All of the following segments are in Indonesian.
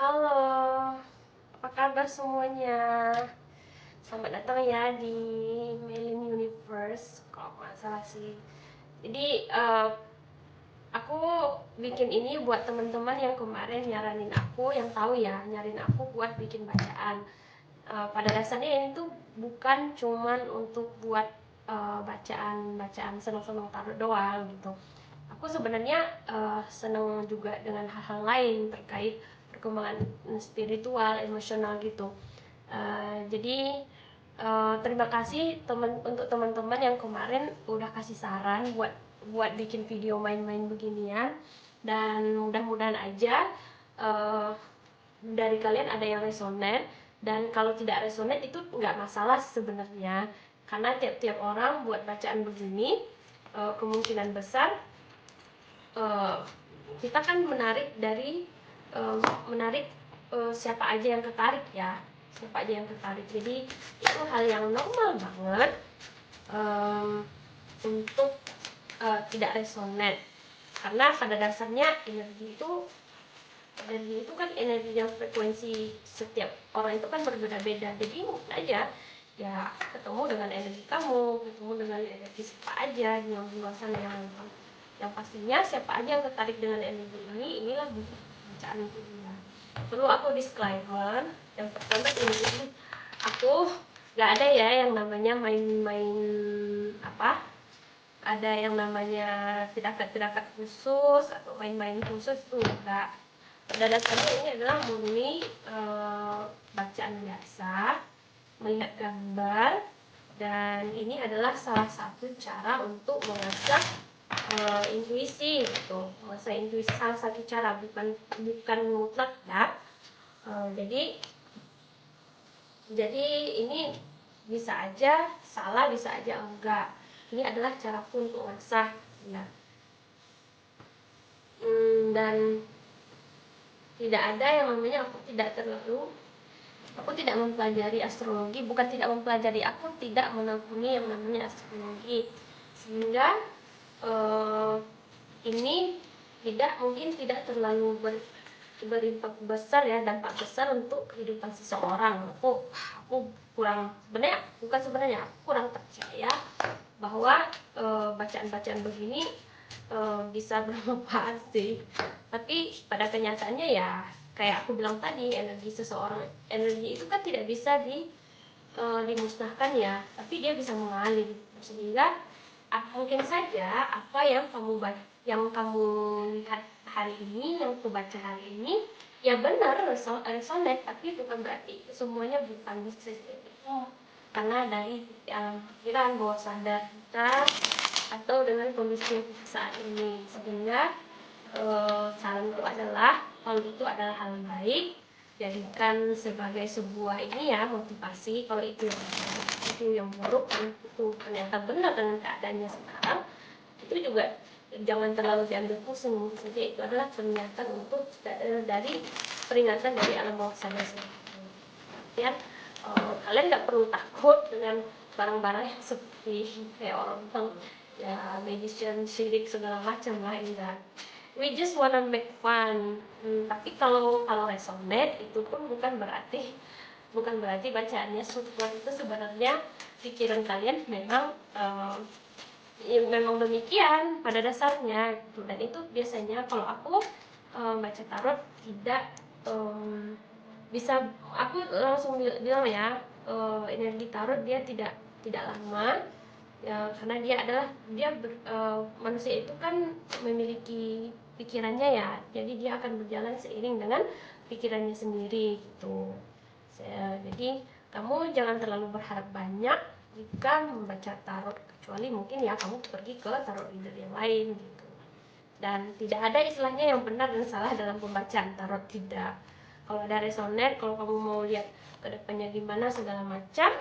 Halo, apa kabar semuanya? Selamat datang ya di Melin Universe, kalau nggak salah sih. Jadi aku bikin ini buat teman-teman yang kemarin nyaranin aku, yang tahu ya, nyariin aku buat bikin bacaan. Pada dasarnya ini tuh bukan cuman untuk buat bacaan-bacaan seneng-seneng taruh doang gitu. Aku sebenarnya seneng juga dengan hal-hal lain terkait perkembangan spiritual, emosional gitu. Jadi terima kasih untuk teman-teman yang kemarin udah kasih saran buat bikin video main-main beginian, dan mudah-mudahan aja uh, dari kalian ada yang resonate. Dan kalau tidak resonate itu nggak masalah sebenarnya, karena tiap-tiap orang buat bacaan begini kemungkinan besar kita kan menarik siapa aja yang tertarik ya, siapa aja yang tertarik. Jadi itu hal yang normal banget untuk tidak resonate, karena pada dasarnya energi itu kan energi yang frekuensi setiap orang itu kan berbeda-beda. Jadi mungkin aja ya ketemu dengan energi kamu, ketemu dengan energi siapa aja yang di luar sana yang pastinya siapa aja yang tertarik dengan energi ini, inilah bacaan untuk dia. Perlu aku disclaimer yang pertama, ini aku nggak ada ya yang namanya main-main apa, ada yang namanya tirakat-tirakat khusus atau main-main khusus, itu enggak. Pada dasarnya ini adalah murni bacaan biasa, melihat gambar, dan ini adalah salah satu cara untuk mengasah intuisi gitu. Mengasah intuisi salah satu cara, bukan mutlak ya. Jadi ini bisa aja salah, bisa aja enggak. Ini adalah caraku untuk mengasah ya. Dan tidak ada yang namanya aku tidak mempelajari astrologi. Bukan tidak mempelajari, aku tidak menekuni yang namanya astrologi, sehingga ini mungkin tidak terlalu berimpact besar ya, dampak besar untuk kehidupan seseorang. Aku kurang percaya bahwa bacaan-bacaan begini bisa bermanfaat sih. Tapi pada kenyataannya ya kayak aku bilang tadi, energi itu kan tidak bisa dimusnahkan ya, tapi dia bisa mengalir. Sehingga mungkin saja apa yang kamu lihat hari ini, yang aku baca hari ini, ya benar resonate, tapi bukan berarti semuanya bukan bisa seperti itu. Karena dari alam pikiran bawah sadar kita atau dengan kondisi saat ini, sehingga saranku adalah kalau itu adalah hal baik, jadikan sebagai sebuah ini ya, motivasi. Kalau itu yang buruk, itu ternyata benar dengan keadaannya sekarang, itu juga jangan terlalu diambil pusing saja. Itu adalah peringatan dari alam bawah sadar. Kemudian kalian nggak perlu takut dengan barang-barang yang seperti kayak orang ya magician, syirik segala macam lah, enggak. We just wanna make fun. Tapi kalau resonate itu pun bukan berarti bacaannya support. Itu sebenarnya pikiran kalian memang ya memang demikian pada dasarnya gitu. Dan itu biasanya kalau aku baca tarot tidak bisa, aku langsung bilang ya, energi tarot dia tidak lama ya, karena manusia itu kan memiliki pikirannya ya, jadi dia akan berjalan seiring dengan pikirannya sendiri gitu. Jadi kamu jangan terlalu berharap banyak jika membaca tarot, kecuali mungkin ya kamu pergi ke tarot reader yang lain gitu. Dan tidak ada istilahnya yang benar dan salah dalam pembacaan tarot, tidak. Kalau ada resonate, kalau kamu mau lihat kedepannya gimana segala macam,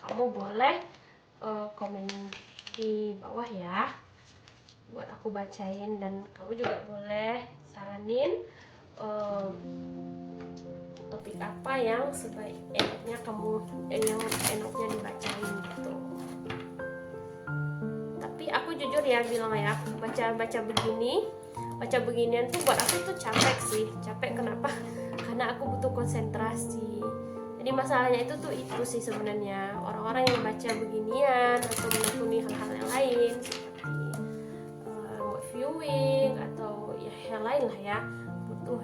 kamu boleh komen di bawah ya buat aku bacain. Dan kamu juga boleh saranin topik apa yang sebaiknya yang enaknya dibacain gitu. Tapi aku jujur ya bilang ya, baca beginian tuh buat aku tuh capek sih. Kenapa? Karena aku untuk konsentrasi. Jadi masalahnya itu sih sebenarnya, orang-orang yang baca beginian atau menekuni hal-hal yang lain seperti viewing atau ya hal lain lah ya, butuh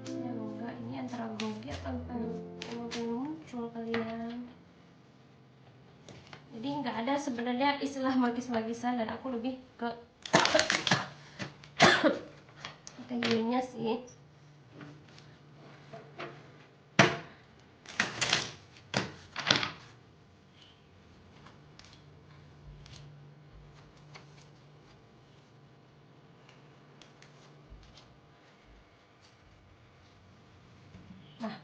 ya enggak, ini antara grogi atau belum muncul kalian. Jadi nggak ada sebenarnya istilah magis-magisan, dan aku lebih ke kategorinya sih. Nah,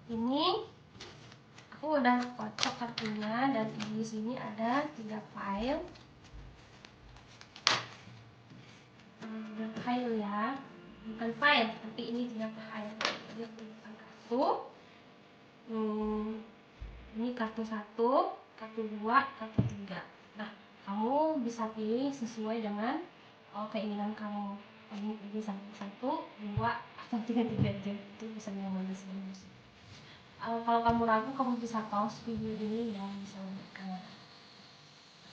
ini aku udah kocok kartunya, dan di sini ada 3 file. File ya, bukan file, tapi ini 3 file. Jadi aku bukan kartu. Ini kartu 1, kartu 2, kartu 3. Nah, kamu bisa pilih sesuai dengan keinginan kamu. Ini pilih 1, 2, atau 3 aja. Itu bisa yang mana sih. Kalau kamu ragu, kamu bisa pause video ini ya, bisa lihat.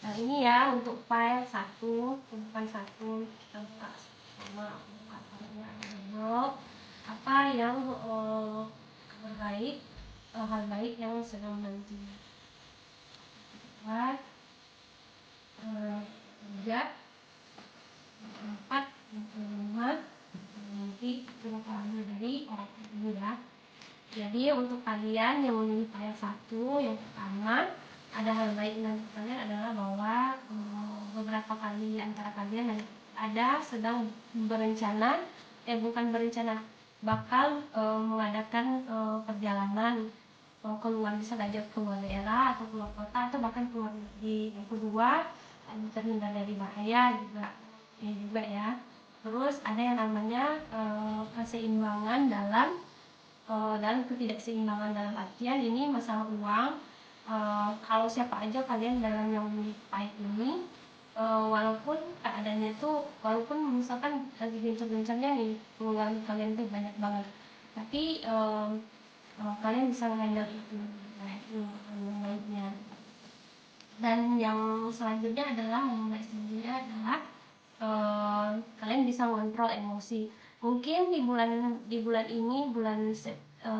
Nah, ini ya untuk file 1, tumpukan 1, kita buka sama buka filenya dulu. Apa yang kabar baik, hal baik yang sedang nanti buat 3, 4, 5, nanti berapa dari orang ini ya. Jadi untuk kalian yang memilih file 1, yang pertama ada hal baik dan kalian adalah bahwa beberapa kali antara kalian ada sedang berencana, bukan berencana, bakal mengadakan perjalanan keluar, bisa saja keluar daerah atau keluar kota atau bahkan keluar negeri. Yang kedua, terhindar dari bahaya juga ya. Terus ada yang namanya keseimbangan dalam ketidakseimbangan dalam artian ini masalah uang. Kalau siapa aja kalian dalam yang pahit ini, walaupun keadaannya itu, walaupun misalkan lagi gencar-gencarnya nih pengeluaran kalian tuh banyak banget, tapi kalian bisa handle itu. Nah, itu yang baiknya. Dan yang selanjutnya adalah, yang baik selanjutnya adalah kalian bisa mengontrol emosi. Mungkin di bulan ini,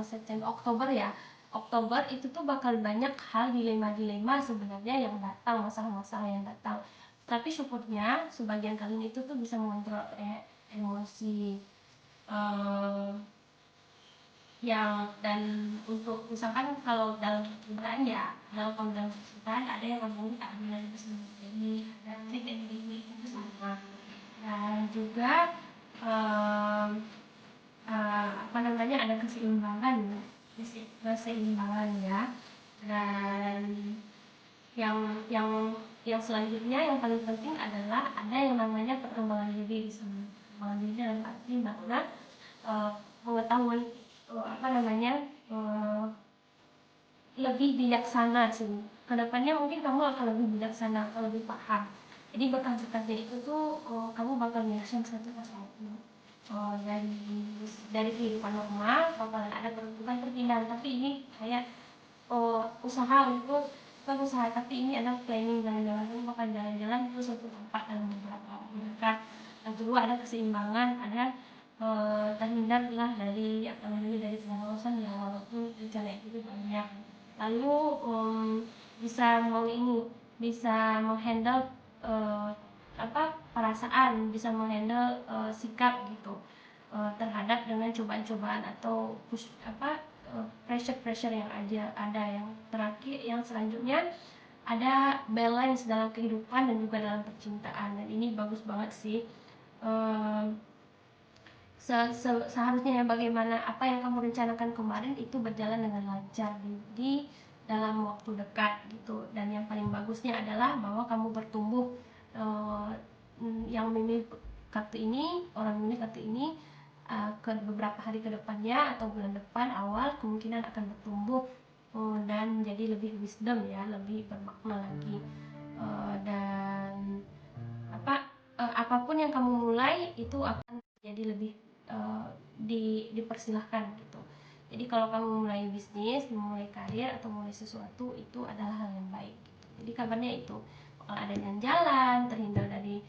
September, Oktober ya, Oktober itu tuh bakal banyak hal dilema sebenarnya yang datang, masalah-masalah yang datang. Tapi syukurnya sebagian kalian itu tuh bisa mengontrol emosi. Eh, yang dan untuk misalkan kalau dalam percintaan ya, dalam percintaan ada yang namanya keadilan itu sendiri, ada treat and limit itu sama, dan juga apa namanya, ada keseimbangan ya. Dan yang selanjutnya yang paling penting adalah ada yang namanya perkembangan diri di sana. Perkembangan diri dalam arti bahwa pengetahuan apa namanya, lebih bijaksana sih. Kedepannya mungkin kamu akan lebih bijaksana, akan lebih paham. Jadi bekerja itu tuh kamu bakal nyelesain satu persatu. Dari kehidupan normal bakalan ada bukan perpindahan, tapi ini kayak usaha untuk usaha, tapi ini ada planning jalan-jalan, kamu bakal jalan-jalan terus satu tempat dalam beberapa dekat. Yang kedua ada keseimbangan, ada terhindarlah dari apa namanya, dari pengawasan yang walaupun rencana itu banyak. Lalu bisa menghandle perasaan, bisa menghandle sikap gitu terhadap dengan cobaan-cobaan atau pressure yang ada. Yang terakhir, yang selanjutnya ada balance dalam kehidupan dan juga dalam percintaan, dan ini bagus banget sih. Seharusnya bagaimana apa yang kamu rencanakan kemarin itu berjalan dengan lancar di dalam waktu dekat gitu. Dan yang paling bagusnya adalah bahwa kamu bertumbuh. Yang memilih kartu ini, orang memilih kartu ini ke beberapa hari ke depannya atau bulan depan awal kemungkinan akan bertumbuh dan jadi lebih wisdom ya, lebih bermakna lagi. Dan apapun yang kamu mulai itu akan jadi lebih dipersilahkan gitu. Jadi kalau kamu mulai bisnis, mulai karir atau mulai sesuatu, itu adalah hal yang baik gitu. Jadi kabarnya itu bakal ada jalan, terhindar dari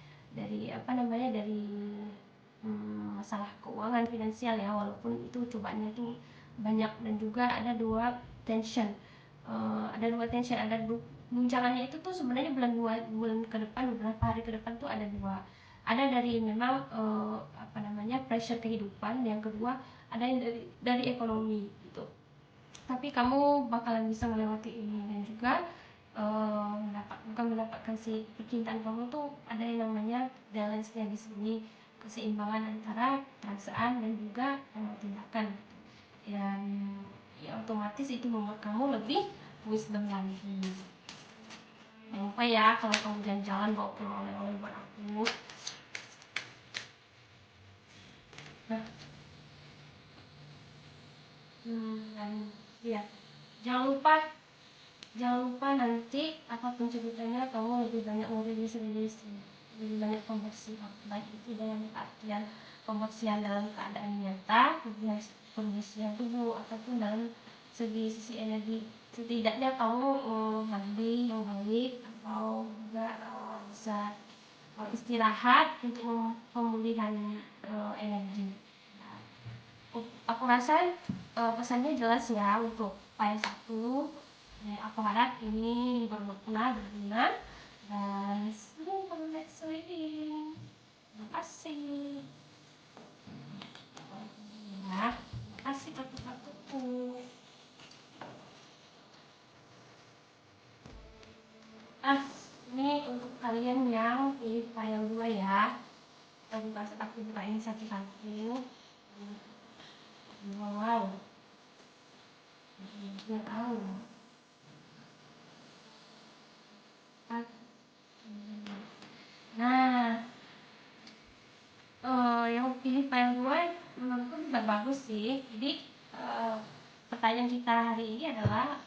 masalah keuangan finansial ya, walaupun itu cobaannya itu banyak. Dan juga ada dua tension, ada guncangannya itu tuh sebenarnya bulan ke depan, beberapa hari ke depan tuh ada dua. Ada dari memang pressure kehidupan, yang kedua ada yang dari ekonomi gitu. Tapi kamu bakalan bisa melewati ini, dan juga mendapatkan si percintaan kamu tuh ada yang namanya balance-nya di sini, keseimbangan antara perasaan dan juga tindakan gitu. Dan ya otomatis itu membuat kamu lebih wisdom lagi. Jangan lupa ya kalau kamu jalan-jalan bawa pulang oleh-oleh buat aku. Nah, dan ya jangan lupa nanti apapun ceritanya kamu lebih banyak merilis, lebih banyak pembersihan, baik itu dalam artian pembersihan dalam keadaan nyata, pembersihan tubuh, ataupun dalam sisi energi. Setidaknya kamu mandi yang baik, atau juga bisa istirahat untuk pemulihan energi. Aku rasa pesannya jelas ya untuk file 1. Aku harap ini berguna, dan see you for the next reading. Terima kasih ya, terima kasih kartu-kartuku. Ini untuk kalian yang pilih file 2 ya. Aku bukain satu-satu. Wow, nggak tahu. Nah, yang pilih file 2 menurutku juga bagus sih. Jadi pertanyaan kita hari ini adalah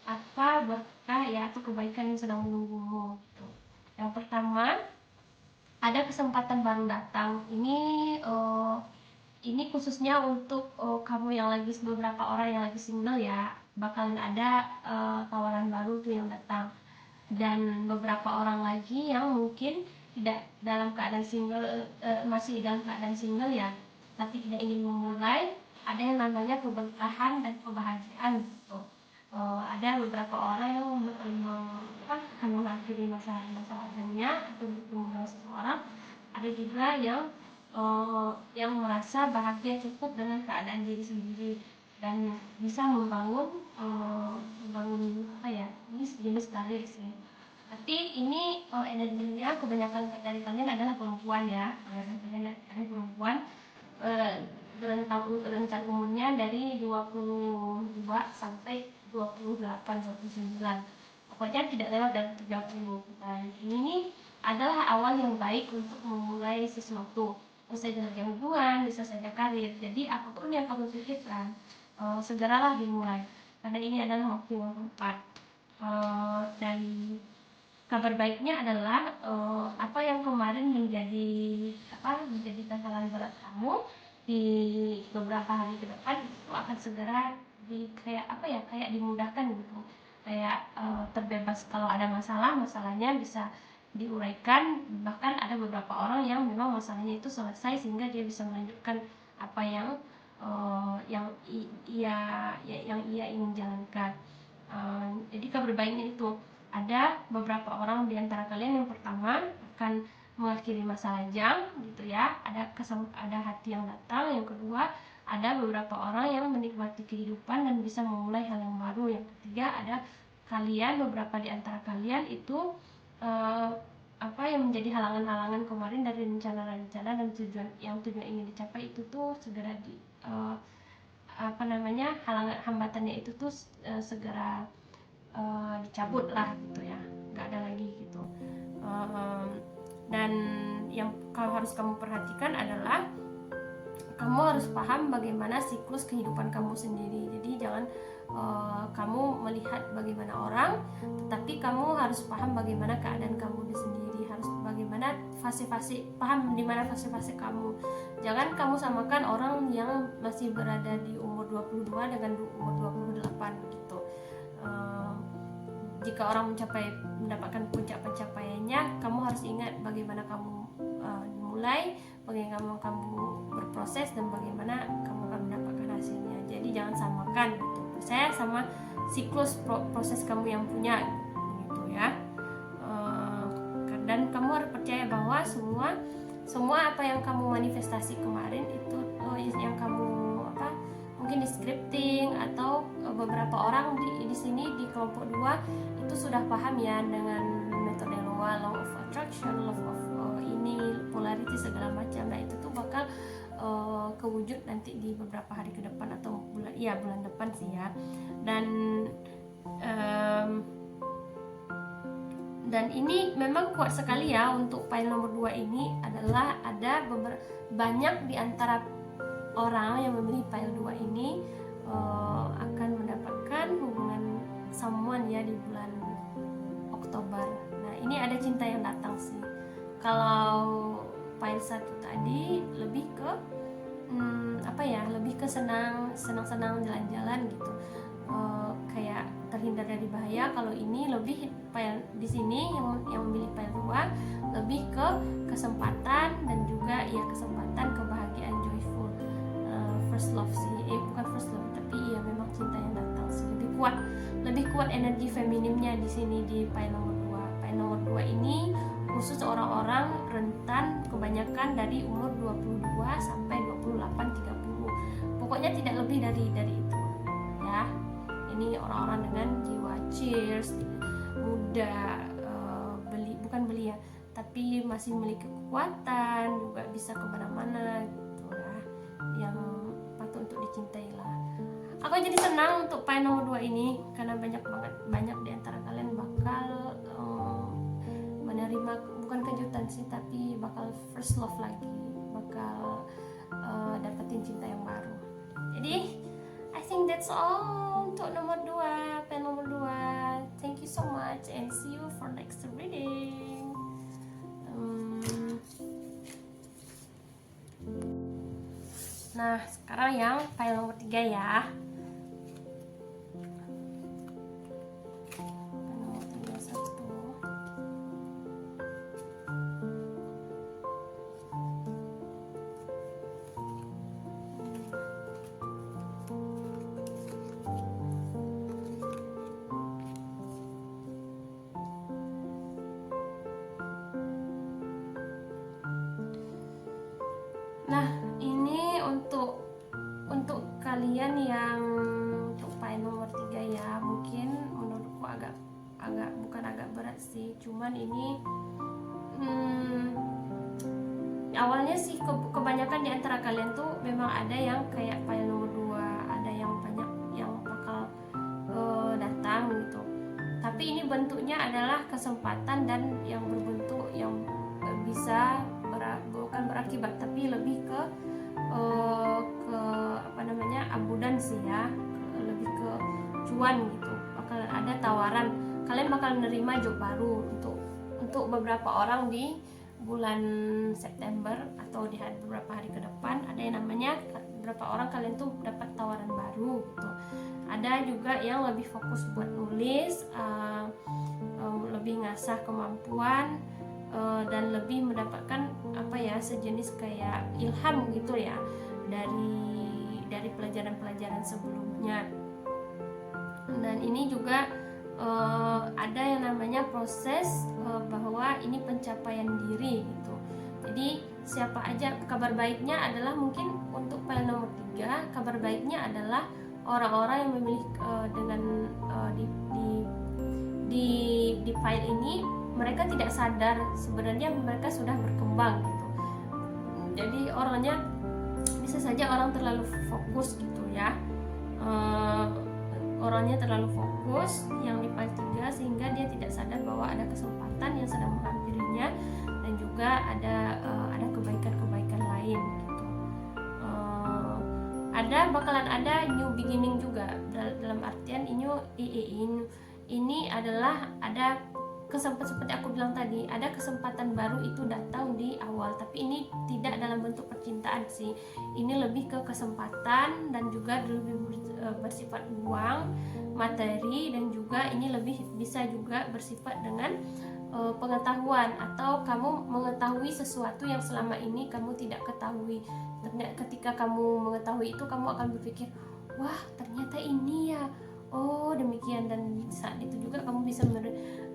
apa berkah ya atau kebaikan yang sedang menunggumu gitu. Yang pertama, ada kesempatan baru datang. Ini khususnya untuk kamu yang beberapa orang yang lagi single ya, bakalan ada tawaran baru tuh yang datang. Dan beberapa orang lagi yang mungkin tidak dalam keadaan single, masih dalam keadaan single ya, tapi tidak ingin memulai, ada yang namanya keberkahan dan kebahagiaan gitu. Ada beberapa orang yang mengakhiri masa-masanya atau bertemu dengan seseorang, ada juga yang merasa bahagia cukup dengan keadaan diri sendiri dan bisa membangun apa ya, ini jenis karir sih. Tapi ini energinya kebanyakan dari kalian adalah perempuan ya, kalian adalah perempuan. Rentang umurnya dari 22 sampai 28 29, pokoknya tidak lewat dari 30. Dan ini nih adalah awal yang baik untuk memulai sesuatu, bisa saja hubungan, bisa saja karir. Jadi apapun yang kamu pikirkan, segeralah dimulai karena ini adalah waktu yang tepat. Dan kabar baiknya adalah apa yang kemarin menjadi tantangan berat kamu di beberapa hari ke depan itu akan segera kayak dimudahkan gitu, kayak terbebas. Kalau ada masalahnya bisa diuraikan. Bahkan ada beberapa orang yang memang masalahnya itu selesai sehingga dia bisa melanjutkan apa yang ia ingin jalankan. Jadi kabar baiknya itu ada beberapa orang di antara kalian yang pertama akan mengakhiri masa lajang gitu ya, ada hati yang datang. Yang kedua, ada beberapa orang yang menikmati kehidupan dan bisa memulai hal yang baru. Yang ketiga, ada beberapa di antara kalian itu yang menjadi halangan-halangan kemarin dari rencana-rencana dan tujuan ingin dicapai itu tuh segera hambatannya itu tuh segera dicabut lah gitu ya, nggak ada lagi gitu. Dan yang harus kamu perhatikan adalah kamu harus paham bagaimana siklus kehidupan kamu sendiri. Jadi jangan kamu melihat bagaimana orang, tetapi kamu harus paham bagaimana keadaan kamu sendiri, harus bagaimana paham di mana fase-fase kamu. Jangan kamu samakan orang yang masih berada di umur 22 dengan umur 28 gitu. Jika orang mendapatkan puncak pencapaiannya, kamu harus ingat bagaimana kamu dimulai, bagaimana kamu berproses, dan bagaimana kamu akan mendapatkan hasilnya. Jadi jangan samakan gitu, saya sama siklus proses kamu yang punya gitu ya. Dan kamu harus percaya bahwa semua apa yang kamu manifestasi kemarin itu yang kamu mungkin di scripting atau beberapa orang di sini di kelompok 2 itu sudah paham ya dengan metode law of attraction, law of ini polarity segala macam. Nah itu tuh bakal kewujud nanti di beberapa hari ke depan atau bulan depan sih ya. Dan ini memang kuat sekali ya. Untuk file nomor 2 ini adalah ada banyak di antara orang yang memilih file 2 ini akan mendapatkan hubungan someone ya di bulan Oktober. Nah ini ada cinta yang datang sih. Kalau file 1 tadi lebih ke lebih ke senang-senang jalan-jalan gitu, kayak terhindar dari bahaya. Kalau ini lebih file di sini yang memilih file 2 lebih ke kesempatan dan juga kesempatan, kebahagiaan, joyful, first love sih, bukan first love tapi memang cinta yang datang sih. Lebih kuat energi femininnya di sini di file nomor 2. File nomor 2 ini khusus orang-orang rentan, kebanyakan dari umur 22 sampai 28-30. Pokoknya tidak lebih dari itu ya. Ini orang-orang dengan jiwa cheers, muda, bukan belia, tapi masih memiliki kekuatan, juga bisa kemana-mana gitu ya, yang patut untuk dicintai lah. Aku jadi senang untuk file nomor 2 ini karena banyak di antara kalian bakal menerima, bukan kejutan sih, tapi bakal first love lagi, bakal dapetin cinta yang baru. Jadi I think that's all untuk nomor 2, file nomor 2. Thank you so much and see you for next reading. Nah sekarang yang file nomor 3 ya. Nah, ini untuk kalian yang untuk file nomor 3 ya, mungkin menurutku agak berat sih, cuman ini awalnya sih kebanyakan di antara kalian tuh memang ada yang kayak file nomor 2, ada yang banyak yang bakal datang gitu. Tapi ini bentuknya adalah kesempatan dan yang berbentuk yang bisa bukan berakibat, tapi lebih ke abundansi ya, lebih ke cuan gitu. Bakal ada tawaran, kalian bakal menerima job baru untuk beberapa orang di bulan September atau di beberapa hari ke depan. Ada yang namanya beberapa orang kalian tuh dapat tawaran baru gitu. Ada juga yang lebih fokus buat nulis, lebih ngasah kemampuan, dan lebih mendapatkan sejenis kayak ilham gitu ya dari pelajaran-pelajaran sebelumnya. Dan ini juga ada yang namanya proses bahwa ini pencapaian diri gitu. Jadi siapa aja, kabar baiknya adalah mungkin untuk file nomor 3, kabar baiknya adalah orang-orang yang memilih dengan di file ini, mereka tidak sadar sebenarnya mereka sudah berkembang gitu. Jadi orangnya bisa saja orang terlalu fokus gitu ya, orangnya terlalu fokus yang di file 3 sehingga dia tidak sadar bahwa ada kesempatan yang sedang menghampirinya dan juga ada kebaikan-kebaikan lain gitu. Bakalan ada new beginning juga, dalam artian ini adalah ada kesempatan, seperti aku bilang tadi, ada kesempatan baru itu datang di awal, tapi ini tidak dalam bentuk percintaan sih. Ini lebih ke kesempatan dan juga lebih bersifat uang, materi, dan juga ini lebih bisa juga bersifat dengan pengetahuan, atau kamu mengetahui sesuatu yang selama ini kamu tidak ketahui. Ketika kamu mengetahui itu, kamu akan berpikir, wah ternyata ini ya, oh demikian, dan saat itu juga kamu bisa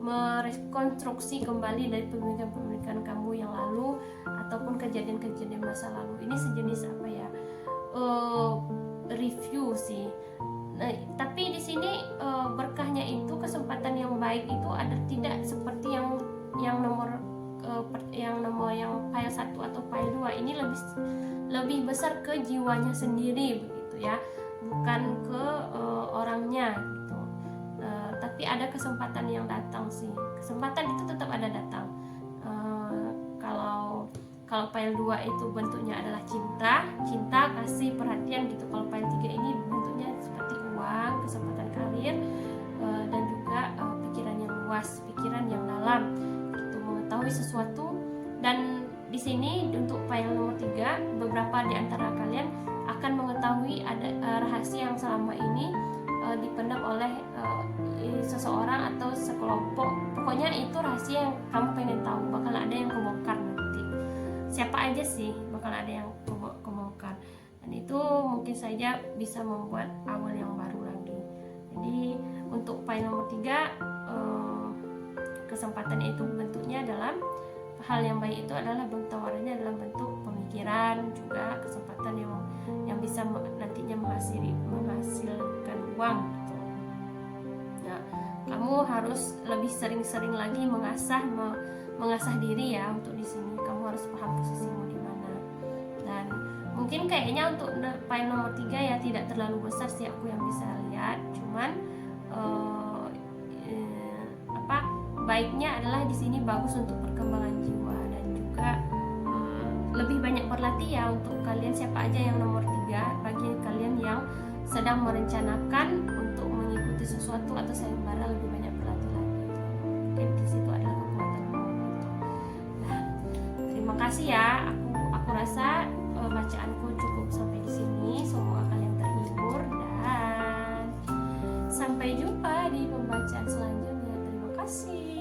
merekonstruksi kembali dari pemikiran-pemikiran kamu yang lalu ataupun kejadian-kejadian masa lalu. Ini sejenis review sih. Nah, tapi di sini berkahnya itu, kesempatan yang baik itu ada tidak seperti yang nomor file 1 atau file 2. Ini lebih besar ke jiwanya sendiri begitu ya, bukan ke orangnya gitu. Tapi ada kesempatan yang datang sih. Kesempatan itu tetap ada datang. Kalau file 2 itu bentuknya adalah cinta, kasih, perhatian gitu. Kalau file 3 ini bentuknya seperti uang, kesempatan karir, dan juga pikiran yang luas, pikiran yang dalam gitu, mengetahui sesuatu. Dan di sini untuk file nomor 3, beberapa di antara kalian akan mengetahui ada rahasia yang selama ini dipendam oleh seseorang atau sekelompok. Pokoknya itu rahasia yang kamu pengen tahu, bakal ada yang kebongkar nanti. Siapa aja sih bakal ada yang kebongkar, dan itu mungkin saja bisa membuat awal yang baru lagi. Jadi untuk file nomor 3, kesempatannya itu bentuknya dalam hal yang baik, itu adalah tawarannya dalam bentuk pemikiran, juga kesempatan yang bisa nantinya menghasilkan uang gitu. Nah, kamu harus lebih sering-sering lagi mengasah diri ya. Untuk di sini kamu harus paham posisimu di mana. Dan mungkin kayaknya untuk file nomor 3 ya tidak terlalu besar sih aku yang bisa lihat, cuman baiknya adalah di sini bagus untuk perkembangan jiwa, dan juga lebih banyak berlatih ya untuk kalian siapa aja yang nomor 3. Bagi kalian yang sedang merencanakan untuk mengikuti sesuatu atau sayembara, lebih banyak berlatih lagi. Mungkin di situ adalah kekuatanmu gitu. Nah, terima kasih ya. Aku rasa bacaanku cukup sampai di sini. Semoga kalian terhibur dan sampai jumpa di pembacaan selanjutnya. Terima kasih.